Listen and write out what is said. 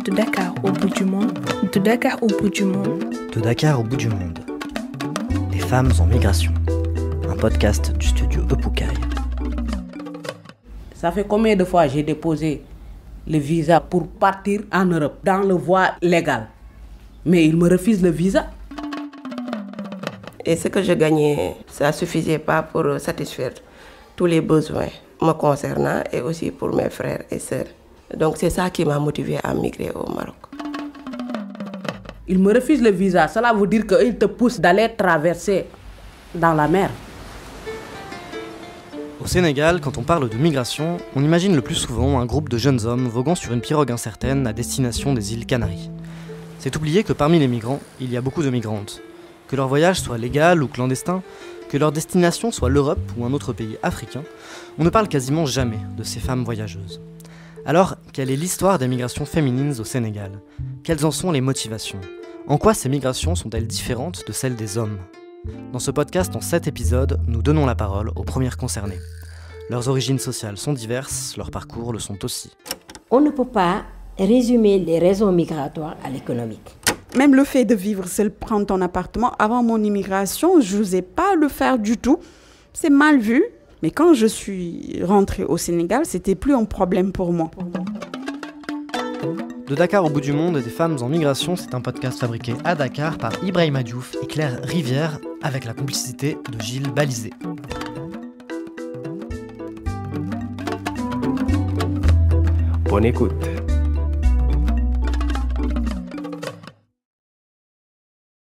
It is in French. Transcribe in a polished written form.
De Dakar au bout du monde, de Dakar au bout du monde. De Dakar au bout du monde. Les femmes en migration. Un podcast du studio Epoukaï. Ça fait combien de fois j'ai déposé le visa pour partir en Europe dans le voie légale. Mais ils me refusent le visa. Et ce que je gagnais, ça ne suffisait pas pour satisfaire tous les besoins me concernant et aussi pour mes frères et sœurs. Donc c'est ça qui m'a motivée à migrer au Maroc. Ils me refusent le visa. Cela veut dire qu'ils te poussent d'aller traverser dans la mer. Au Sénégal, quand on parle de migration, on imagine le plus souvent un groupe de jeunes hommes voguant sur une pirogue incertaine à destination des îles Canaries. C'est oublier que parmi les migrants, il y a beaucoup de migrantes. Que leur voyage soit légal ou clandestin, que leur destination soit l'Europe ou un autre pays africain, on ne parle quasiment jamais de ces femmes voyageuses. Alors, quelle est l'histoire des migrations féminines au Sénégal ? Quelles en sont les motivations ? En quoi ces migrations sont-elles différentes de celles des hommes ? Dans ce podcast, en 7 épisodes, nous donnons la parole aux premières concernées. Leurs origines sociales sont diverses, leurs parcours le sont aussi. On ne peut pas résumer les raisons migratoires à l'économique. Même le fait de vivre seul, prendre ton appartement, avant mon immigration, je n'osais pas le faire du tout. C'est mal vu, mais quand je suis rentrée au Sénégal, c'était plus un problème pour moi. De Dakar au bout du monde, des femmes en migration, c'est un podcast fabriqué à Dakar par Ibrahima Diouf et Claire Rivière, avec la complicité de Gilles Balizé. Bonne écoute.